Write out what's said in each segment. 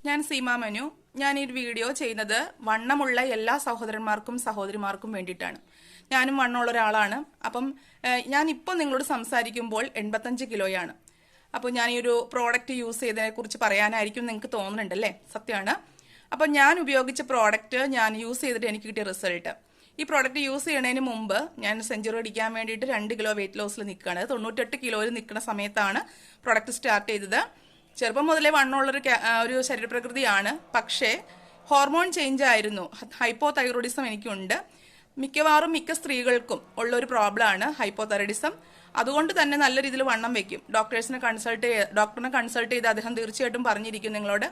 ഞാൻ സീമ മനു. ഞാൻ ഈ വീഡിയോ ചെയ്യുന്നത് വണ്ണമുള്ള എല്ലാ സഹോദരന്മാർക്കും സഹോദരിമാർക്കും വേണ്ടിയിട്ടാണ്. ഞാനും വണ്ണമുള്ള ഒരാളാണ്. അപ്പം ഞാനിപ്പോൾ നിങ്ങളോട് സംസാരിക്കുമ്പോൾ 85 കിലോയാണ്. അപ്പോൾ ഞാൻ ഈ ഒരു പ്രോഡക്റ്റ് യൂസ് ചെയ്തതിനെ കുറിച്ച് പറയാനായിരിക്കും നിങ്ങൾക്ക് തോന്നുന്നുണ്ടല്ലേ? സത്യമാണ്. അപ്പം ഞാൻ ഉപയോഗിച്ച പ്രോഡക്റ്റ് ഞാൻ യൂസ് ചെയ്തിട്ട് എനിക്ക് കിട്ടിയ റിസൾട്ട്. ഈ പ്രോഡക്റ്റ് യൂസ് ചെയ്യുന്നതിന് മുമ്പ് ഞാൻ സെഞ്ചുറി അടിക്കാൻ വേണ്ടിയിട്ട് 2 കിലോ വെയിറ്റ് ലോസിൽ നിൽക്കുകയാണ്. 98 കിലോയിൽ നിൽക്കുന്ന സമയത്താണ് പ്രോഡക്റ്റ് സ്റ്റാർട്ട് ചെയ്തത്. ചെറുപ്പം മുതലേ വണ്ണമുള്ളൊരു ശരീരപ്രകൃതിയാണ്. പക്ഷേ ഹോർമോൺ ചേഞ്ച് ആയിരുന്നു. ഹൈപ്പോ തൈറോയിഡിസം എനിക്കുണ്ട്. മിക്കവാറും മിക്ക സ്ത്രീകൾക്കും ഉള്ളൊരു പ്രോബ്ലമാണ് ഹൈപ്പോ തൈറോയിഡിസം. അതുകൊണ്ട് തന്നെ നല്ല രീതിയിൽ വണ്ണം വെക്കും. ഡോക്ടറിനെ കൺസൾട്ട് ചെയ്ത് അദ്ദേഹം തീർച്ചയായിട്ടും പറഞ്ഞിരിക്കും നിങ്ങളോട്,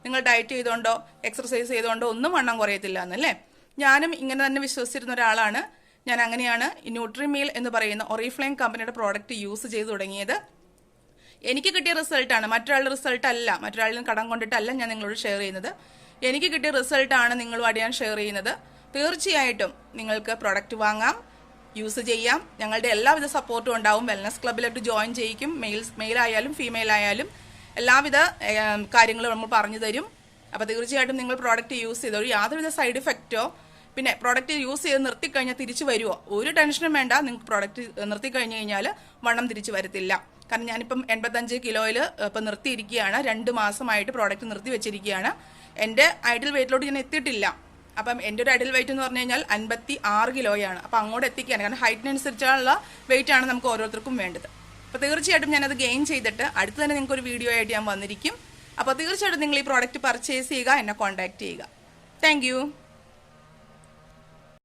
നിങ്ങൾ ഡയറ്റ് ചെയ്തുകൊണ്ടോ എക്സർസൈസ് ചെയ്തുകൊണ്ടോ ഒന്നും വണ്ണം കുറയത്തില്ല എന്നല്ലേ. ഞാനും ഇങ്ങനെ തന്നെ വിശ്വസിച്ചിരുന്ന ഒരാളാണ്. ഞാൻ അങ്ങനെയാണ് ഈ ന്യൂട്രിമീൽ എന്ന് പറയുന്ന ഒറിഫ്ലെയിം കമ്പനിയുടെ പ്രോഡക്റ്റ് യൂസ് ചെയ്ത് തുടങ്ങിയത്. എനിക്ക് കിട്ടിയ റിസൾട്ടാണ്, മറ്റൊരാളുടെ റിസൾട്ട് അല്ല. മറ്റൊരാളിൽ കടം കൊണ്ടിട്ടല്ല ഞാൻ നിങ്ങളോട് ഷെയർ ചെയ്യുന്നത്. എനിക്ക് കിട്ടിയ റിസൾട്ടാണ് നിങ്ങളുമായിട്ട് ഞാൻ ഷെയർ ചെയ്യുന്നത്. തീർച്ചയായിട്ടും നിങ്ങൾക്ക് പ്രോഡക്റ്റ് വാങ്ങാം, യൂസ് ചെയ്യാം. ഞങ്ങളുടെ എല്ലാവിധ സപ്പോർട്ടും ഉണ്ടാവും. വെൽനസ് ക്ലബിലോട്ട് ജോയിൻ ചെയ്യിക്കും. മെയിൽ ആയാലും ഫീമെയിൽ ആയാലും എല്ലാവിധ കാര്യങ്ങളും നമ്മൾ പറഞ്ഞു തരും. അപ്പോൾ തീർച്ചയായിട്ടും നിങ്ങൾ പ്രോഡക്റ്റ് യൂസ് ചെയ്തോ. യാതൊരുവിധ സൈഡ് ഇഫക്റ്റോ പിന്നെ പ്രോഡക്റ്റ് യൂസ് ചെയ്ത് നിർത്തിക്കഴിഞ്ഞാൽ തിരിച്ചു വരുമോ ഒരു ടെൻഷനും വേണ്ട. നിങ്ങൾക്ക് പ്രോഡക്റ്റ് നിർത്തിക്കഴിഞ്ഞ് കഴിഞ്ഞാൽ വണ്ണം തിരിച്ചു വരത്തില്ല. കാരണം ഞാനിപ്പം 85 കിലോയിൽ ഇപ്പം നിർത്തിയിരിക്കുകയാണ്. 2 മാസമായിട്ട് പ്രോഡക്റ്റ് നിർത്തി വെച്ചിരിക്കുകയാണ്. എൻ്റെ ഐഡിയൽ വെയിറ്റിലോട്ട് ഞാൻ എത്തിയിട്ടില്ല. അപ്പം എൻ്റെ ഒരു ഐഡിയൽ വെയിറ്റ് എന്ന് പറഞ്ഞു കഴിഞ്ഞാൽ 56 കിലോയാണ്. അപ്പം അങ്ങോട്ട് എത്തിക്കുകയാണ്. കാരണം ഹൈറ്റിനനുസരിച്ചുള്ള വെയിറ്റ് ആണ് നമുക്ക് ഓരോരുത്തർക്കും വേണ്ടത്. അപ്പോൾ തീർച്ചയായിട്ടും ഞാനത് ഗെയിൻ ചെയ്തിട്ട് അടുത്ത് തന്നെ നിങ്ങൾക്ക് ഒരു വീഡിയോ ആയിട്ട് ഞാൻ വന്നിരിക്കും. അപ്പോൾ തീർച്ചയായിട്ടും നിങ്ങൾ ഈ പ്രോഡക്റ്റ് പർച്ചേസ് ചെയ്യുക, എന്നെ കോൺടാക്ട് ചെയ്യുക. താങ്ക്